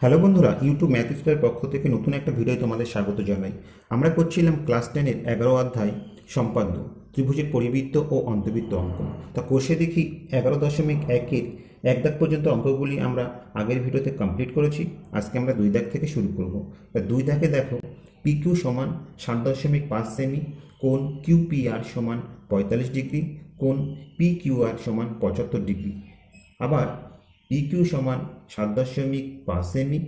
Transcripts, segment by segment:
Hello বন্ধুরা, YouTube math স্কুলের পক্ষ থেকে নতুন একটা ভিডিও তোমাদের স্বাগত জানাই। আমরা করছিলাম ক্লাস 10-এর 11 অধ্যায় সম্পাদ্য ত্রিভুজের পরিবৃত্ত ও অন্তর্বৃত্ত অঙ্কন। তা কোষে দেখি 11.1-এর 1 দাগ পর্যন্ত অঙ্কগুলি আমরা আগের ভিডিওতে কমপ্লিট করেছি। আজকে আমরা 2 দাগ থেকে শুরু করব। তা 2 দাগে দেখো, পি কিউ সমান 7.5 সেমি, কোণ কিউ পি আর সমান 45 ডিগ্রি, কোণ পি কিউ আর সমান 75 ডিগ্রি। আবার পি কিউ সমান 7.5 সেমি,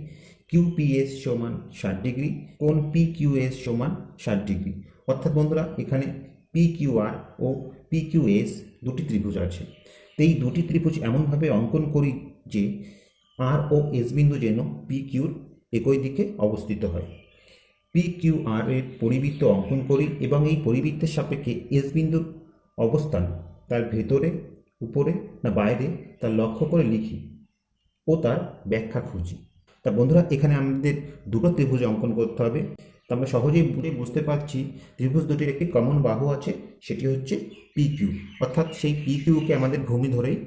কিউপিএস সমান 60 ডিগ্রি, কোণ পি কিউ এস সমান 60 ডিগ্রি। অর্থাৎ বন্ধুরা, এখানে P Q R O P Q S দুটি ত্রিভুজ আছে। তো এই দুটি ত্রিভুজ এমনভাবে অঙ্কন করি যে আর ও এস বিন্দু যেন পি কিউর একই দিকে অবস্থিত হয়। পি কিউ আর এর পরিবৃত্ত অঙ্কন করি এবং এই পরিবৃত্তের সাপেক্ষে এস বিন্দুর অবস্থান তার ভেতরে, উপরে না বাইরে তা লক্ষ্য করে লিখি ও তার ব্যাখ্যা খুঁজি। তা বন্ধুরা, এখানে আমাদের দুটো ত্রিভুজ অঙ্কন করতে হবে। তা আমরা সহজেই বুঝতে পারছি ত্রিভুজ দুটির একটি কমন বাহু আছে, সেটি হচ্ছে পি কিউ। অর্থাৎ সেই পি কিউকে আমাদের ভূমি ধরেই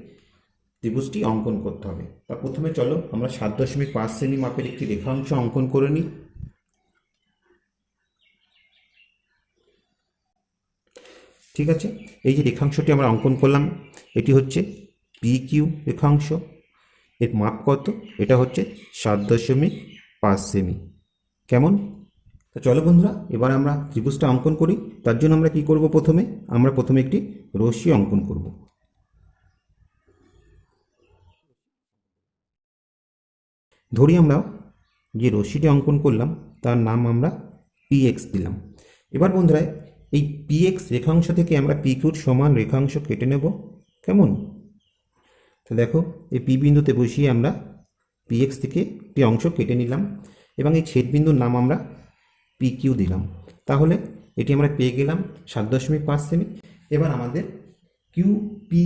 ত্রিভুজটি অঙ্কন করতে হবে। তা প্রথমে চলো আমরা 7.5 সেমি মাপের একটি রেখাংশ অঙ্কন করে নিই। ঠিক আছে, এই যে রেখাংশটি আমরা অঙ্কন করলাম, এটি হচ্ছে পি কিউ রেখাংশ। এর মাপ কত? এটা হচ্ছে 7.5 সেমি। কেমন? তো চলো বন্ধুরা, এবার আমরা ত্রিভুজটা অঙ্কন করি। তার জন্য আমরা কি করব? আমরা প্রথমে একটি রশ্মি অঙ্কন করব। ধরি আমরা যে রশ্মিটি অঙ্কন করলাম তার নাম আমরা পি এক্স দিলাম। এবার বন্ধুরা, এই পি এক্স রেখাংশ থেকে আমরা পি কিউর সমান রেখাংশ কেটে নেব। কেমন? তো দেখো, এই পি বিন্দুতে বসিয়ে আমরা পি এক্স থেকে একটি অংশ কেটে নিলাম এবং এই ছেদ বিন্দুর নাম আমরা পি কিউ দিলাম। তাহলে এটি আমরা পেয়ে গেলাম 7.5 সেমি। এবার আমাদের কিউ পি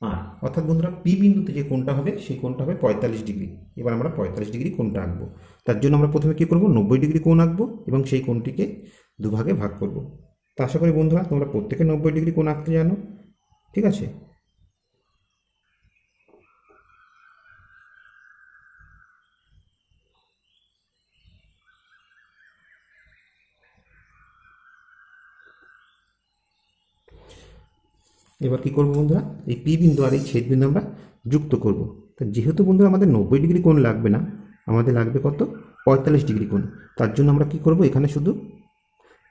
আর অর্থাৎ বন্ধুরা পি বিন্দুতে যে কোণটা হবে সেই কোণটা হবে 45 ডিগ্রি। এবার আমরা 45 ডিগ্রি কোণটা আঁকবো। তার জন্য আমরা প্রথমে কী করবো? 90 ডিগ্রি কোণ আঁকবো এবং সেই কোণটিকে দুভাগে ভাগ করব। তা আশা করি বন্ধুরা তোমরা প্রত্যেকে 90 ডিগ্রি কোণ আঁকতে জানো। ঠিক আছে, এবার কি করব বন্ধুরা? এই পি বিন্দু আর এই ছেদ বিন্দু আমরা যুক্ত করব। তা যেহেতু বন্ধুরা আমাদের 90 ডিগ্রি কোণ লাগবে না, আমাদের লাগবে কত? 45 ডিগ্রি কোণ। তার জন্য আমরা কি করব? এখানে শুধু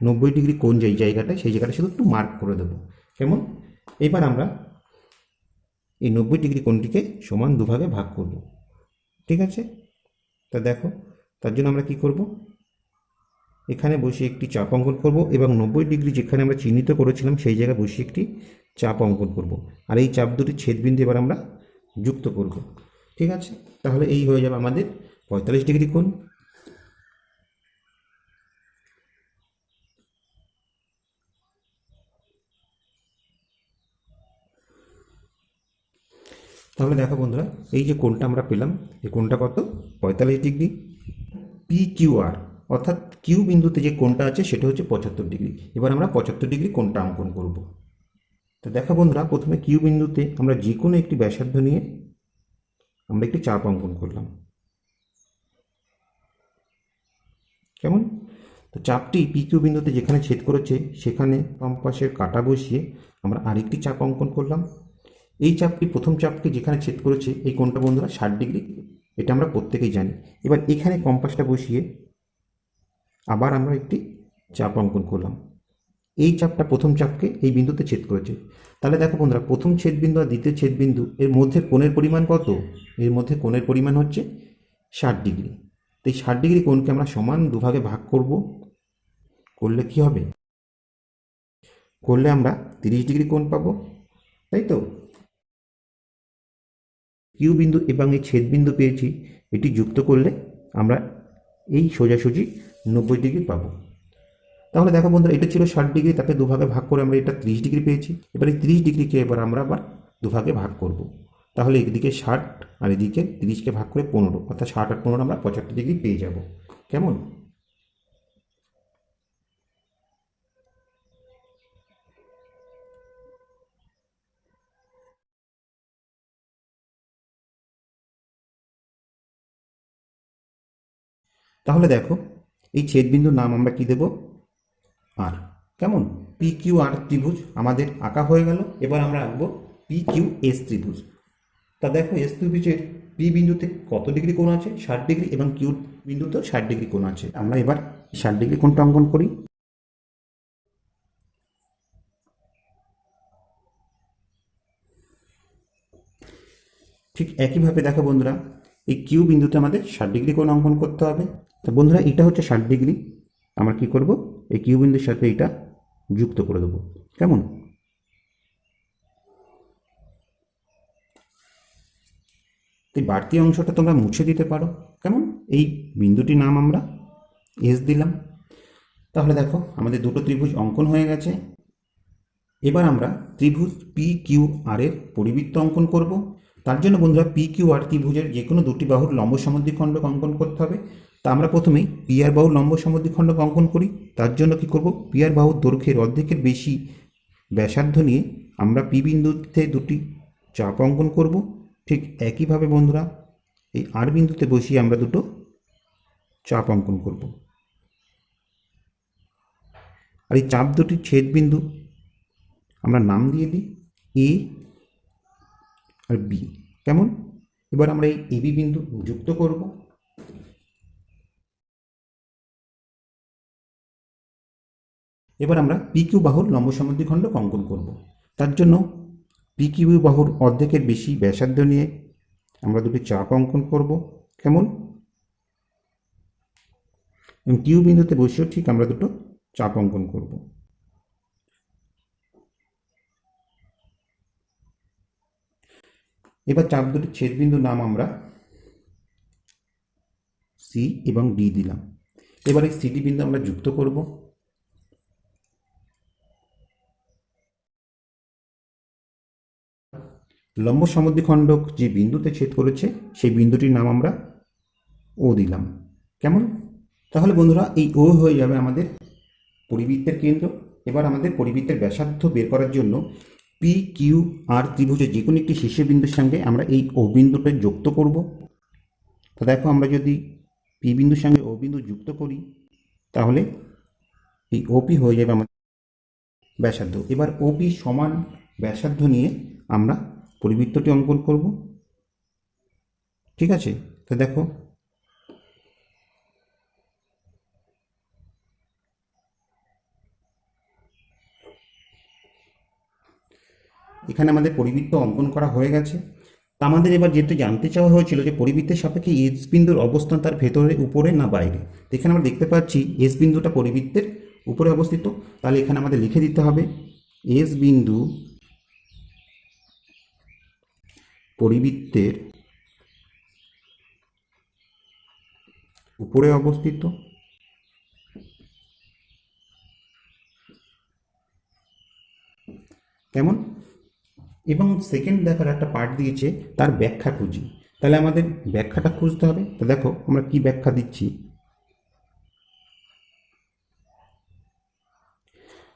90 ডিগ্রি কোণ যেই জায়গাটায়, সেই জায়গাটা শুধু একটু মার্ক করে দেবো। কেমন? এবার আমরা এই 90 ডিগ্রি কোণটিকে সমান দুভাগে ভাগ করব। ঠিক আছে, তা দেখো, তার জন্য আমরা কি করব? এখানে বসে একটি চাপ অঙ্কন করব এবং 90 ডিগ্রি যেখানে আমরা চিহ্নিত করেছিলাম সেই জায়গায় বসে একটি চাপ অঙ্কন করব। আর এই চাপ দুটি ছেদবিন্দু এবার আমরা যুক্ত করব। ঠিক আছে, তাহলে এই হয়ে যাবে আমাদের 45 ডিগ্রি কোণ। তাহলে দেখো বন্ধুরা, এই যে কোণটা আমরা পেলাম, এই কোণটা কত? 45 ডিগ্রি। পি কিউ আর অর্থাৎ কিউ বিন্দুতে যে কোণটা আছে সেটা হচ্ছে 75 ডিগ্রি। এবার আমরা 75 ডিগ্রি কোণটা অঙ্কন করব। তো দেখো বন্ধুরা, প্রথমে কিউ বিন্দুতে আমরা যে কোনো একটি ব্যাসার্ধ নিয়ে আমরা একটি চাপ অঙ্কন করলাম। কেমন? তো চাপটি পি কিউ বিন্দুতে যেখানে ছেদ করেছে সেখানে বাম পাশের কাটা বসিয়ে আমরা আরেকটি চাপ অঙ্কন করলাম। এই চাপটি প্রথম চাপকে যেখানে ছেদ করেছে এই কোণটা বন্ধুরা 60 ডিগ্রি, এটা আমরা প্রত্যেকেই জানি। এবার এখানে কম্পাসটা বসিয়ে আবার আমরা একটি চাপ অঙ্কন করলাম। এই চাপটা প্রথম চাপকে এই বিন্দুতে ছেদ করেছে। তাহলে দেখো বন্ধুরা, প্রথম ছেদ বিন্দু আর দ্বিতীয় ছেদ বিন্দু এর মধ্যে কোণের পরিমাণ কত? এর মধ্যে কোণের পরিমাণ হচ্ছে 60 ডিগ্রি। তো এই 60 ডিগ্রি কোণকে আমরা সমান দুভাগে ভাগ করব। করলে কি হবে? করলে আমরা 30 ডিগ্রি কোণ পাবো, তাই তো? কিউ বিন্দু এবং এই ছেদ বিন্দু পেয়েছি, এটি যুক্ত করলে আমরা এই সোজাসুজি 90 ডিগ্রি পাবো। তাহলে দেখো বন্ধুরা, এটা ছিল 60 ডিগ্রি, তাকে দুভাগে ভাগ করে আমরা এটা 30 ডিগ্রি পেয়েছি। এবার এই 30 ডিগ্রিকে এবার আমরা আবার দুভাগে ভাগ করব। তাহলে এদিকে 60 আর এদিকে 30কে ভাগ করে 15, অর্থাৎ 60 আর 15 আমরা 75 ডিগ্রি পেয়ে যাব। কেমন? তাহলে দেখো এই ছেদবিন্দুর নাম আমরা কি দেব? আর। কেমন? পি কিউ আর ত্রিভুজ আমাদের আঁকা হয়ে গেল। এবার আমরা আঁকবো পি কিউ এস ত্রিভুজ। তা দেখো এস ত্রিভুজের পি বিন্দুতে কত ডিগ্রি কোণ আছে? 60 ডিগ্রি, এবং কিউ বিন্দুতেও 60 ডিগ্রি কোণ আছে। আমরা এবার 60 ডিগ্রি কোণটা অঙ্কন করি। ঠিক একইভাবে দেখো বন্ধুরা, এই কিউ বিন্দুতে আমাদের 60 ডিগ্রি কোণ অঙ্কন করতে হবে। তা বন্ধুরা এটা হচ্ছে 60 ডিগ্রি। আমরা কি করব? এই কিউ বিন্দুর সাথে এটা যুক্ত করে দেবো। কেমন? এই বাড়তি অংশটা তোমরা মুছে দিতে পারো। কেমন? এই বিন্দুটির নাম আমরা এস দিলাম। তাহলে দেখো আমাদের দুটো ত্রিভুজ অঙ্কন হয়ে গেছে। এবার আমরা ত্রিভুজ পি কিউ আর এর পরিবৃত্ত অঙ্কন করব। তার জন্য বন্ধুরা পি কিউ আর ত্রিভুজের যে কোনো দুটি বাহুর লম্ব সমদ্বিখণ্ডক অঙ্কন করতে হবে। তা আমরা প্রথমেই পি আর বাহুর লম্ব সমদ্বিখণ্ডক অঙ্কন করি। তার জন্য কি করব? পি আর বাহুর দৈর্ঘ্যের অর্ধেকের বেশি ব্যাসার্ধ নিয়ে আমরা পি বিন্দুতে দুটি চাপ অঙ্কন করব। ঠিক একইভাবে বন্ধুরা এই আর বিন্দুতে বসিয়ে আমরা দুটো চাপ অঙ্কন করব। আর এই চাপ দুটির ছেদ বিন্দু আমরা নাম দিয়ে দিই এ আর বি। কেমন? এবার আমরা এই এবি বিন্দু যুক্ত করব। এবার আমরা পি কিউ বাহুর লম্ব সমদ্বিখণ্ডক অঙ্কন করব। তার জন্য পি কিউ বাহুর অর্ধেকের বেশি ব্যাসার্ধ নিয়ে আমরা দুটি চাপ অঙ্কন করব। কেমন? এবং কিউ বিন্দুতে বসেও ঠিক আমরা দুটো চাপ অঙ্কন করব। এবার চাপ দুটি ছেদবিন্দুর নাম আমরা সি এবং ডি দিলাম। এবার এই সিডি বিন্দু আমরা যুক্ত করব। লম্ব সমদ্বিখণ্ডক যে বিন্দুতে ছেদ করেছে সেই বিন্দুটির নাম আমরা ও দিলাম। কেমন? তাহলে বন্ধুরা এই ও হয়ে যাবে আমাদের পরিবৃত্তের কেন্দ্র। এবার আমাদের পরিবৃত্তের ব্যাসার্ধ বের করার জন্য পি কিউ আর ত্রিভুজের যে কোনো একটি শীর্ষ বিন্দুর সঙ্গে আমরা এই ও বিন্দুটা যুক্ত করব। তো দেখো আমরা যদি পি বিন্দুর সঙ্গে ও বিন্দু যুক্ত করি তাহলে এই ওপি হয়ে যাবে আমাদের ব্যাসার্ধ। এবার ওপি সমান ব্যাসার্ধ নিয়ে আমরা পরিবৃত্তটি অঙ্কন করব। ঠিক আছে? তো দেখো এখানে আমাদের পরিবৃত্ত অঙ্কন করা হয়ে গেছে। তা আমাদের এবার যেটা জানতে চাওয়া হয়েছিল যে পরিবৃত্তের সাপেক্ষে এস বিন্দুর অবস্থান তার ভেতরে, উপরে না বাইরে। এখানে আমরা দেখতে পাচ্ছি এস বিন্দুটা পরিবৃত্তের উপরে অবস্থিত। তাহলে এখানে আমাদের লিখে দিতে হবে এস বিন্দু পরিবৃত্তের উপরে অবস্থিত। কেমন? এবং সেকেন্ড দেখার একটা পার্ট দিয়েছে তার ব্যাখ্যা খুঁজি। তাহলে আমাদের ব্যাখ্যাটা খুঁজতে হবে। তো দেখো আমরা কি ব্যাখ্যা দিচ্ছি।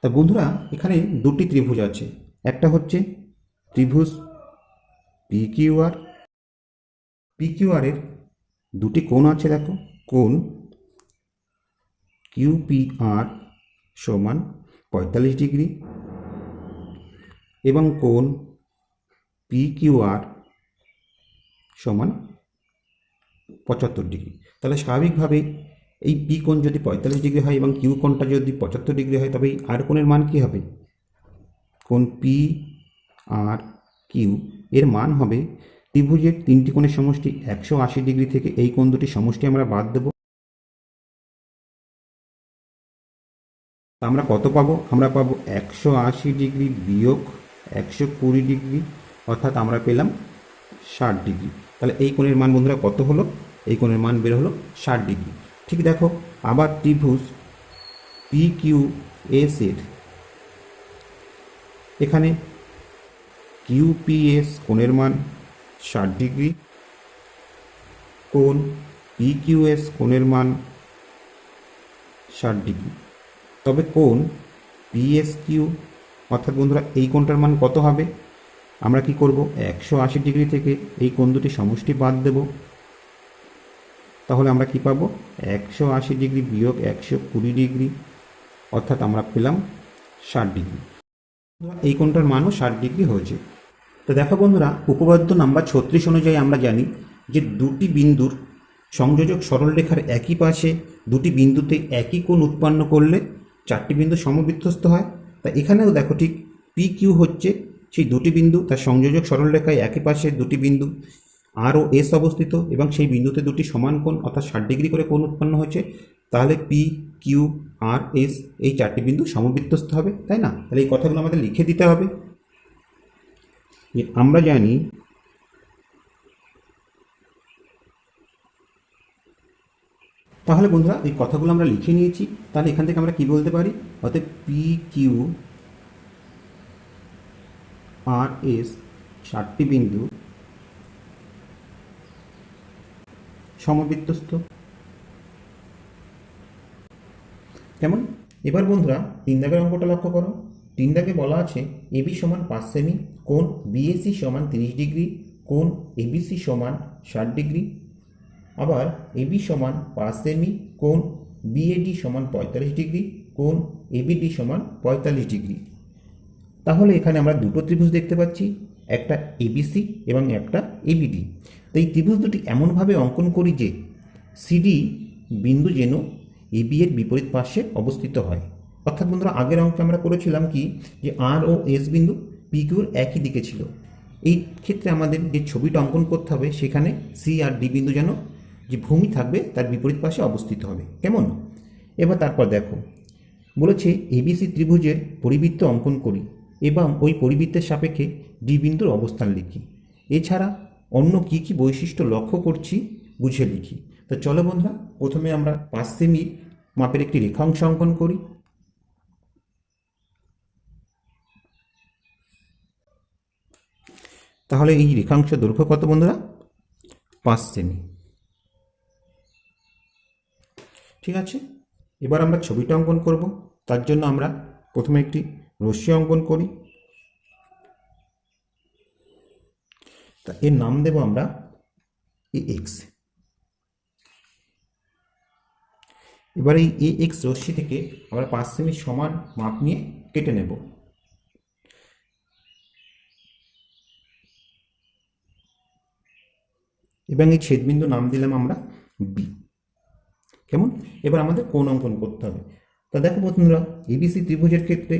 তা বন্ধুরা এখানে দুটি ত্রিভুজ আছে। একটা হচ্ছে ত্রিভুজ P Q R. P Q R এর দুটি কোণ আছে। দেখো কোণ কিউ পি আর সমান 45 ডিগ্রি এবং কোণ পি কিউ আর সমান 75 ডিগ্রি। তাহলে স্বাভাবিকভাবে এই পি কোণ যদি 45 ডিগ্রি হয় এবং কিউ কোণটা যদি 75 ডিগ্রি হয়, তবে এই আর কোণের মান কী হবে? কোণ পি আর কিউ এর মান হবে ত্রিভুজের তিনটি কোণের সমষ্টি 180 ডিগ্রি থেকে এই কোণ দুটি সমষ্টি আমরা বাদ দেব। আমরা কত পাবো? আমরা পাবো 180 ডিগ্রি বিয়োগ 120 ডিগ্রি, অর্থাৎ আমরা পেলাম 60 ডিগ্রি। তাহলে এই কোণের মান বন্ধুরা কত হলো? এই কোণের মান বের হলো 60 ডিগ্রি। ঠিক দেখো আবার ত্রিভুজ পি কিউ এস এর এখানে কিউ পি এস কোণের মান 60 ডিগ্রি, কোণ পি কিউ এস কোণের মান 60 ডিগ্রি। তবে কোণ পি এস কিউ অর্থাৎ বন্ধুরা এই কোণটার মান কত হবে? আমরা কি করব? 180 ডিগ্রি থেকে এই কোণ দুটি সমষ্টি বাদ দেব। তাহলে আমরা কি পাবো, 180 ডিগ্রি বিয়োগ 120 ডিগ্রি, অর্থাৎ আমরা পেলাম 60 ডিগ্রি। এই কোণটার মানও 60 ডিগ্রি হয়েছে। তো দেখো বন্ধুরা, উপপাদ্য নাম্বার 36 অনুযায়ী আমরা জানি যে দুটি বিন্দুর সংযোজক সরলরেখার একই পাশে দুটি বিন্দুতে একই কোণ উৎপন্ন করলে চারটি বিন্দু সমবৃত্তস্থ হয়। তা এখানেও দেখো ঠিক পি কিউ হচ্ছে সেই দুটি বিন্দু, তার সংযোজক সরলরেখায় একই পাশে দুটি বিন্দু আর ও এস অবস্থিত এবং সেই বিন্দুতে দুটি সমান কোণ অর্থাৎ 60 ডিগ্রি করে কোণ উৎপন্ন হচ্ছে। তাহলে পি কিউ আর এস এই চারটি বিন্দু সমবৃত্তস্থ হবে, তাই না? তাহলে এই কথাগুলো আমাদের লিখে দিতে হবে। আমরা জানি তাহলে বন্ধুরা এই কথাগুলো আমরা লিখে নিয়েছি। তাহলে এখান থেকে আমরা কি বলতে পারি, অর্থাৎ পি কিউ আর এস চারটি বিন্দু সমবৃত্তস্থ। কেমন? এবার বন্ধুরা 3 দাগের অঙ্কটা লক্ষ্য করো। 3 দাগে বলা আছে এবি সমান 5 সেমি, কোণ বিএসি সমান 30 ডিগ্রি, কোণ এবিসি সমান 60 ডিগ্রি। আবার এবি সমান 5 সেমি, কোণ বিএডি সমান 45 ডিগ্রি, কোণ এবিডি সমান 45 ডিগ্রি। তাহলে এখানে আমরা দুটো ত্রিভুজ দেখতে পাচ্ছি, একটা এবিসি এবং একটা এবিডি। তো এই ত্রিভুজ দুটি এমনভাবে অঙ্কন করি যে সিডি বিন্দু যেন এবি এর বিপরীত পাশে অবস্থিত হয়। অর্থাৎ বন্ধুরা আগের অঙ্কে আমরা করেছিলাম কি, যে আর ও এস বিন্দু পি কিউর একই দিকে ছিল। এই ক্ষেত্রে আমাদের যে ছবিটা অঙ্কন করতে হবে সেখানে সি আর ডি বিন্দু যেন যে ভূমি থাকবে তার বিপরীত পাশে অবস্থিত হবে। কেমন? এবার তারপর দেখো বলেছে এবিসি ত্রিভুজের পরিবৃত্ত অঙ্কন করি এবং ওই পরিবৃত্তের সাপেক্ষে ডি বিন্দুর অবস্থান লিখি। এছাড়া অন্য কি কি বৈশিষ্ট্য লক্ষ্য করছি বুঝে লিখি। তো চলো বন্ধুরা, প্রথমে আমরা 5 সেমি মাপের একটি রেখাংশ অঙ্কন করি। তাহলে এই রেখাংশ দৈর্ঘ্য কত বন্ধুরা? 5 সেমি। ঠিক আছে, এবার আমরা ছবিটা অঙ্কন করব। তার জন্য আমরা প্রথমে একটি রশ্মি অঙ্কন করি। তা এর নাম দেব আমরা এ এক্স। এবার এই এ এক্স রশ্মি থেকে আমরা 5 সেমি সমান মাপ নিয়ে কেটে নেব। এবং এই ছেদবিন্দু নাম দিলাম আমরা বি। কেমন? এবার আমাদের কোণ অঙ্কন করতে হবে। তা দেখো বন্ধুরা, এবিসি ত্রিভুজের ক্ষেত্রে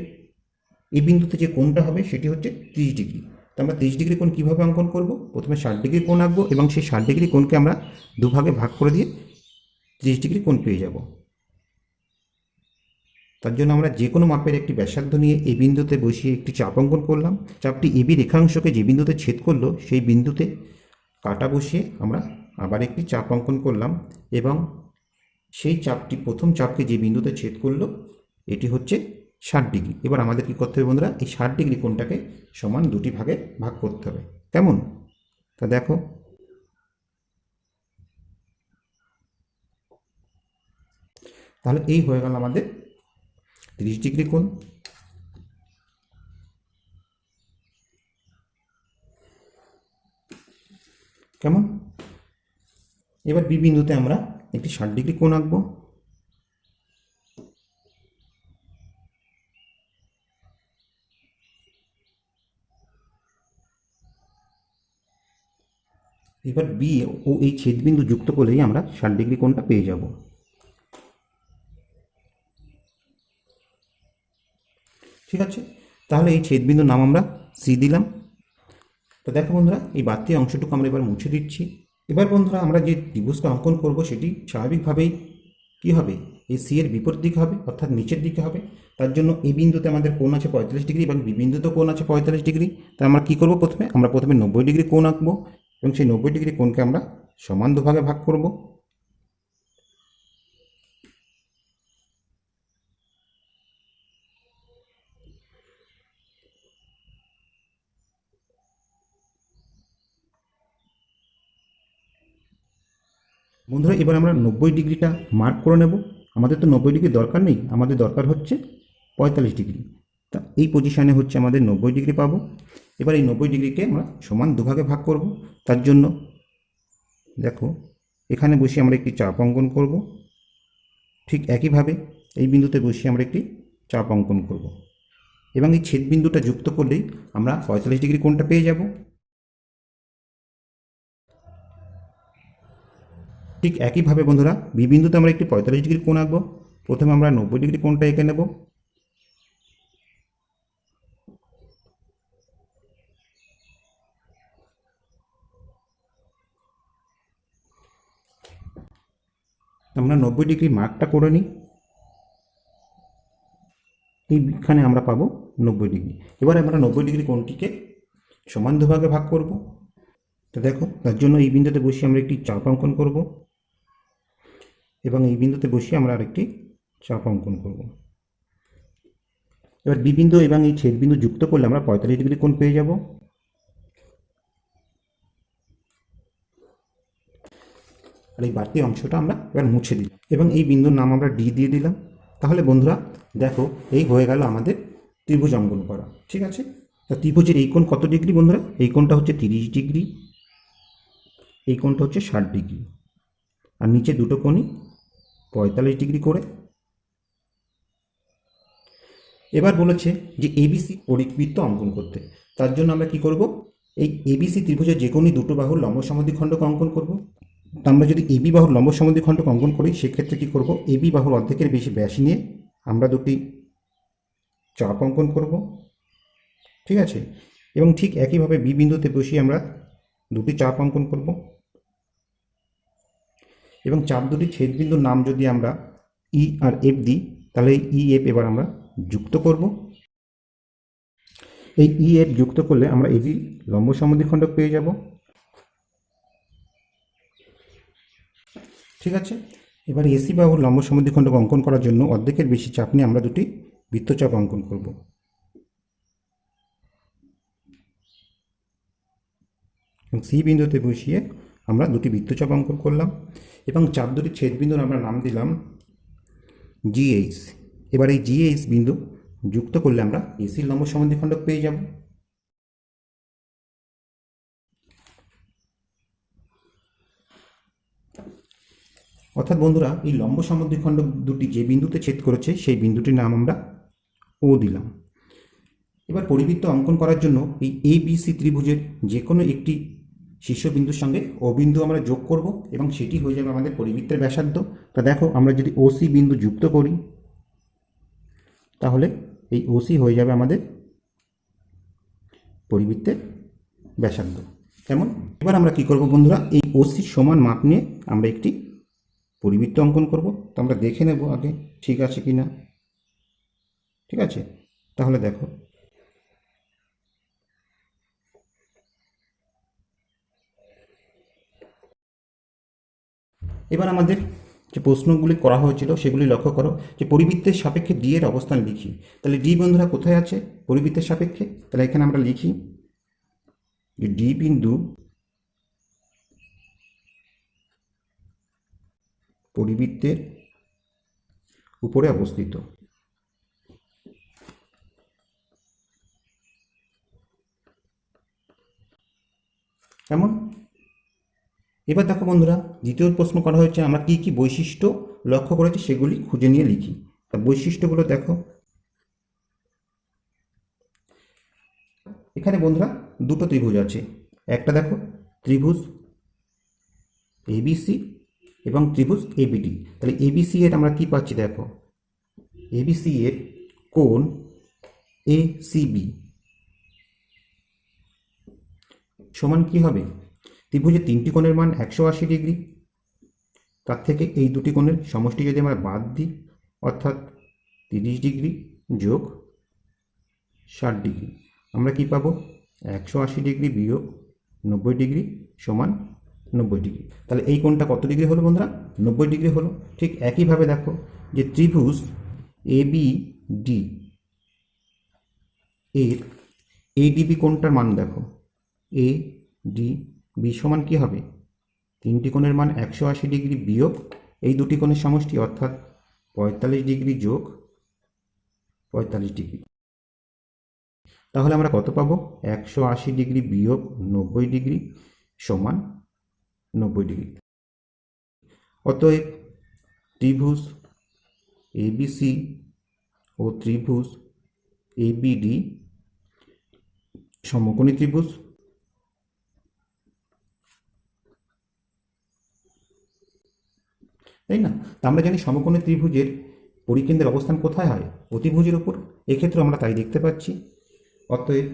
এই বিন্দুতে যে কোণটা হবে সেটি হচ্ছে 30 ডিগ্রি। তো আমরা 30 ডিগ্রি কোণ কীভাবে অঙ্কন করব? প্রথমে 60 ডিগ্রি কোণ আঁকবো এবং সেই 60 ডিগ্রি কোণকে আমরা দুভাগে ভাগ করে দিয়ে 30 ডিগ্রি কোণ পেয়ে যাব। তার জন্য আমরা যে কোনো মাপের একটি ব্যাসার্ধ নিয়ে এই বিন্দুতে বসিয়ে একটি চাপ অঙ্কন করলাম। চাপটি এবি রেখাংশকে যে বিন্দুতে ছেদ করলো সেই বিন্দুতে কাটা বসিয়ে আমরা আবার একটি চাপ অঙ্কন করলাম এবং সেই চাপটি প্রথম চাপকে যে বিন্দুতে ছেদ করলো এটি হচ্ছে 60 ডিগ্রি। এবার আমাদের কী করতে হবে বন্ধুরা? এই 60 ডিগ্রি কোণটাকে সমান দুটি ভাগে ভাগ করতে হবে। কেমন? তা দেখো তাহলে এই হয়ে গেল আমাদের 30 ডিগ্রি কোণ। কেমন? এবার বি বিন্দুতে আমরা একটি 60 ডিগ্রি কোণ আঁকবো। এবার বি ও এই ছেদবিন্দু যুক্ত করলেই আমরা 60 ডিগ্রি কোণটা পেয়ে যাব। ঠিক আছে, তাহলে এই ছেদবিন্দুর নাম আমরা সি দিলাম। তো দেখো বন্ধুরা, এই বাড়তি অংশটুকু আমরা এবার মুছে দিচ্ছি। এবার বন্ধুরা আমরা যে ত্রিভুজটা অঙ্কন করব সেটি স্বাভাবিকভাবেই কী হবে, এই সি এর বিপরীত দিকে হবে, অর্থাৎ নিচের দিকে হবে। তার জন্য এই বিন্দুতে আমাদের কোণ আছে 45 ডিগ্রি এবং বি বিন্দুতেও কোণ আছে 45 ডিগ্রি। তাই আমরা কী করবো? আমরা প্রথমে 90 ডিগ্রি কোণ আঁকবো এবং সেই 90 ডিগ্রি কোণকে আমরা সমান দুভাগে ভাগ করব। বন্ধুরা এবার আমরা 90 ডিগ্রিটা মার্ক করে নেব। আমাদের তো 90 ডিগ্রি দরকার নেই, আমাদের দরকার হচ্ছে 45 ডিগ্রি। তা এই পজিশানে হচ্ছে আমাদের 90 ডিগ্রি পাবো। এবার এই 90 ডিগ্রিকে আমরা সমান দুভাগে ভাগ করব। তার জন্য দেখো এখানে বসিয়ে আমরা একটি চাপ অঙ্কন করব। ঠিক একইভাবে এই বিন্দুতে বসিয়ে আমরা একটি চাপ অঙ্কন করব এবং এই ছেদ বিন্দুটা যুক্ত করলেই আমরা 45 ডিগ্রি কোণটা পেয়ে যাব। ঠিক একইভাবে বন্ধুরা বি বিন্দুতে আমরা একটি 45 ডিগ্রি কোণ আঁকবো। প্রথমে আমরা 90 ডিগ্রি কোণটা এঁকে নেব। আমরা 90 ডিগ্রি মার্কটা করে নিই। এইখানে আমরা পাবো 90 ডিগ্রি। এবার আমরা 90 ডিগ্রি কোণটিকে সমান দুভাগে ভাগ করব। তো দেখো, তার জন্য এই বিন্দুতে বসিয়ে আমরা একটি চাপ অঙ্কন করব এবং এই বিন্দুতে বসিয়ে আমরা আরেকটি চাপ অঙ্কন করব। এবার বি বিন্দু এবং এই ছেদ বিন্দু যুক্ত করলে আমরা 45 ডিগ্রি কোণ পেয়ে যাব। আর এই বাড়তি অংশটা আমরা এবার মুছে দিই এবং এই বিন্দুর নাম আমরা ডি দিয়ে দিলাম। তাহলে বন্ধুরা দেখো, এই হয়ে গেল আমাদের ত্রিভুজ অঙ্কন করা। ঠিক আছে, তা ত্রিভুজের এই কোণ কত ডিগ্রি বন্ধুরা? এই কোণটা হচ্ছে 30 ডিগ্রি, এই কোণটা হচ্ছে 60 ডিগ্রি, আর নিচে দুটো কোণই 45 ডিগ্রি করে। এবার বলেছে যে এবিসি পরিবৃত্ত অঙ্কন করতে। তার জন্য আমরা কি করব? এই এবিসি ত্রিভুজের যে কোনো দুটো বাহুর লম্ব সমদ্বিখণ্ডক অঙ্কন করব। তা আমরা যদি এবি বাহুর লম্ব সমদ্বিখণ্ডক অঙ্কন করি, সেক্ষেত্রে কী করব? এবি বাহুর অর্ধেকের বেশি ব্যাস নিয়ে আমরা দুটি চাপ অঙ্কন করব। ঠিক আছে, এবং ঠিক একইভাবে বি বিন্দুতে বসিয়ে আমরা দুটি চাপ অঙ্কন করব এবং চাপ দুটি ছেদ বিন্দুর নাম যদি আমরা ই আর এফ দিই, তাহলে এই ই এফ এবার আমরা যুক্ত করব। এই ই এফ যুক্ত করলে আমরা এবি লম্ব সমদ্বিখণ্ডক পেয়ে যাব। ঠিক আছে, এবার এসি বাহুর লম্ব সমদ্বিখণ্ডক অঙ্কন করার জন্য অর্ধেকের বেশি চাপ নিয়ে আমরা দুটি বৃত্তচাপ অঙ্কন করব। এবং সি বিন্দুতে বসিয়ে আমরা দুটি বৃত্তচাপ অঙ্কন করলাম এবং চাপ দুটি ছেদ বিন্দুর আমরা নাম দিলাম জিএইচ। এবার এই জিএইচ বিন্দু যুক্ত করলে আমরা এসির লম্ব সমদ্বিখণ্ডক পেয়ে যাব। অর্থাৎ বন্ধুরা, এই লম্ব সমদ্বিখণ্ডক দুটি যে বিন্দুতে ছেদ করেছে সেই বিন্দুটির নাম আমরা ও দিলাম। এবার পরিবৃত্ত অঙ্কন করার জন্য এই এ বি সি ত্রিভুজের যে কোনো একটি শীর্ষবিন্দুর সঙ্গে ও বিন্দু আমরা যোগ করব এবং সেটি হয়ে যাবে আমাদের পরিবৃত্তের ব্যাসার্ধ। তা দেখো, আমরা যদি ওসি বিন্দু যুক্ত করি তাহলে এই ওসি হয়ে যাবে আমাদের পরিবৃত্তের ব্যাসার্ধ। কেমন? এবার আমরা কি করব বন্ধুরা? এই ওসির সমান মাপ নিয়ে আমরা একটি পরিবৃত্ত অঙ্কন করব। তো আমরা দেখে নেব আগে ঠিক আছে কি না। ঠিক আছে, তাহলে দেখো, এবার আমাদের যে প্রশ্নগুলি করা হয়েছিল সেগুলি লক্ষ্য করো যে পরিবৃত্তের সাপেক্ষে ডি এর অবস্থান লিখি। তাহলে ডি বন্ধুরা কোথায় আছে পরিবৃত্তের সাপেক্ষে? তাহলে এখানে আমরা লিখি যে ডি বিন্দু পরিবৃত্তের উপরে অবস্থিত। কেমন? এবার দেখো বন্ধুরা, দ্বিতীয় প্রশ্ন করা হয়েছে আমরা কি কি বৈশিষ্ট্য লক্ষ্য করেছি সেগুলি খুঁজে নিয়ে লিখি। তা বৈশিষ্ট্যগুলো দেখো, এখানে বন্ধুরা দুটো ত্রিভুজ আছে। একটা দেখো ত্রিভুজ এবিসি এবং ত্রিভুজ এবিডি। তাহলে এবিসি এর আমরা কি পাচ্ছি? দেখো, এবিসি এর কোণ এসিবি সমান কি হবে? ত্রিভুজের তিনটি কোণের মান 180 ডিগ্রি। তার থেকে এই দুটি কোণের সমষ্টি যদি আমরা বাদ দিই, অর্থাৎ 30 ডিগ্রি যোগ 60 ডিগ্রি, আমরা কি পাবো? 180 ডিগ্রি বিয়োগ 90 ডিগ্রি সমান 90 ডিগ্রি। তাহলে এই কোণটা কত ডিগ্রি হলো বন্ধুরা? 90 ডিগ্রি হলো। ঠিক একইভাবে দেখো যে ত্রিভুজ এবিডি এর এডিবি কোণটার মান দেখো, এ ডি বি সমান কী হবে? তিনটি কোণের মান 180 ডিগ্রি বিয়োগ এই দুটি কোণের সমষ্টি, অর্থাৎ 45 ডিগ্রি যোগ 45 ডিগ্রি। তাহলে আমরা কত পাবো? 180 ডিগ্রি বিয়োগ 90 ডিগ্রি সমান 90 ডিগ্রি। অতএব ত্রিভুজ এবিসি ও ত্রিভুজ এবিডি সমকোণী ত্রিভুজ। তাই না? তা আমরা জানি সমকোণী ত্রিভুজের পরিকেন্দ্রের অবস্থান কোথায় হয়? অতিভুজের ওপর। এক্ষেত্রে আমরা তাই দেখতে পাচ্ছি। অতএব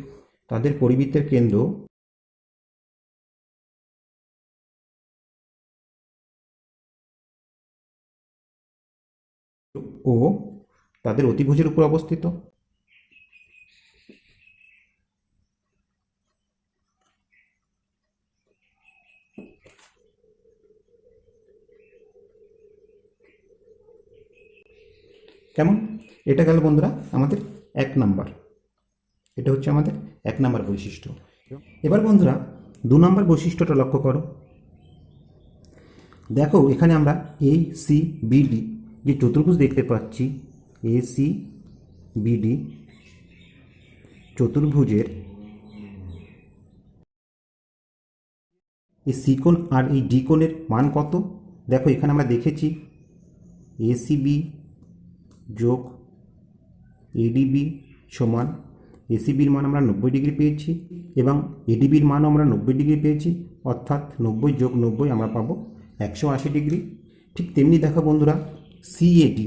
তাদের পরিবৃত্তের কেন্দ্র ও তাদের অতিভুজের উপর অবস্থিত। কেমন? এটা গেল বন্ধুরা আমাদের 1 নাম্বার। এটা হচ্ছে আমাদের 1 নাম্বার বৈশিষ্ট্য। এবার বন্ধুরা 2 নাম্বার বৈশিষ্ট্যটা লক্ষ্য করো। দেখো এখানে আমরা ACBD যে চতুর্ভুজ দেখতে পাচ্ছি, ACBD চতুর্ভুজের এই সি কোণ আর এই ডি কোণের মান কত? দেখো এখানে আমরা দেখেছি ACB যোগ ADB সমান, ACBর মান আমরা 90 ডিগ্রি পেয়েছি এবং ADBর মানও আমরা 90 ডিগ্রি পেয়েছি, অর্থাৎ 90 যোগ 90 আমরা পাবো 180 ডিগ্রি। ঠিক তেমনি দেখো বন্ধুরা CAD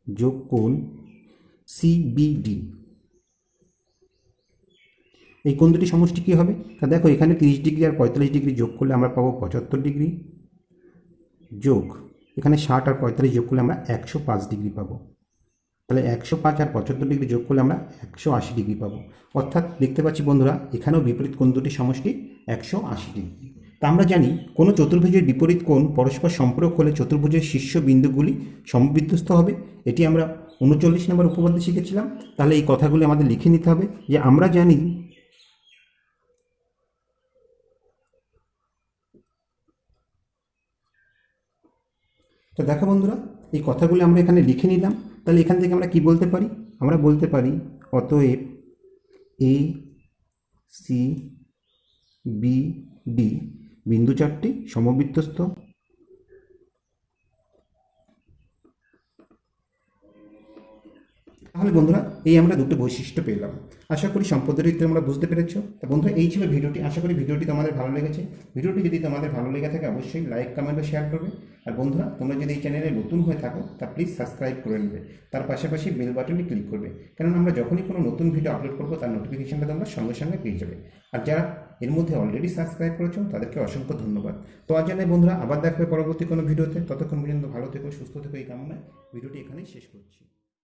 যোগ কোণ CBD, এই কোণ দুটি সমষ্টি কী হবে? তা দেখো এখানে 30 ডিগ্রি আর 45 ডিগ্রি যোগ করলে আমরা পাবো 75 ডিগ্রি, যোগ এখানে 60 আর 45 যোগ করলে আমরা 105 ডিগ্রি পাবো। তাহলে 105 আর 75 ডিগ্রি যোগ করলে আমরা 180 ডিগ্রি পাবো। অর্থাৎ দেখতে পাচ্ছি বন্ধুরা এখানেও বিপরীত কোণ দুটি সমষ্টি 180 ডিগ্রি। তা আমরা জানি কোনো চতুর্ভুজের বিপরীত কোণ পরস্পর সম্পূরক হলে চতুর্ভুজের শীর্ষ বিন্দুগুলি সমবিন্যস্ত হবে। এটি আমরা 39 নম্বর উপপাদ্যে শিখেছিলাম। তাহলে এই কথাগুলি আমাদের লিখে নিতে হবে যে আমরা জানি তো দেখো বন্ধুরা এই কথাগুলো আমরা এখানে লিখে নিলাম। তাহলে এখান থেকে আমরা কি বলতে পারি? আমরা বলতে পারি অতএব ACBD বিন্দু চারটি সমবৃত্তস্থ। তাহলে বন্ধুরা এই আমরা দুটো বৈশিষ্ট্য পেলাম। আশা করি সম্পদের আমরা বুঝতে পেরেছো। তো বন্ধুরা এই ছিল ভিডিওটি। আশা করি ভিডিওটি তোমাদের ভালো লেগেছে। ভিডিওটি যদি তোমাদের ভালো লেগে থাকে অবশ্যই লাইক, কমেন্ট ও শেয়ার করবে। আর বন্ধুরা তোমরা যদি এই চ্যানেলে নতুন হয়ে থাকো তা প্লিজ সাবস্ক্রাইব করে নেবে। তার পাশাপাশি বেল বাটনটি ক্লিক করবে, কারণ আমরা যখনই কোনো নতুন ভিডিও আপলোড করবো তার নোটিফিকেশনটা তোমরা সঙ্গে সঙ্গে পেয়ে যাবে। আর যারা এর মধ্যে অলরেডি সাবস্ক্রাইব করেছো তাদেরকে অসংখ্য ধন্যবাদ। তো আজ জানাই বন্ধুরা আবার দেখবে পরবর্তী কোনো ভিডিওতে। ততক্ষণ পর্যন্ত ভালো থেকো, সুস্থ থেকো এই কামনায় ভিডিওটি এখানেই শেষ করছি।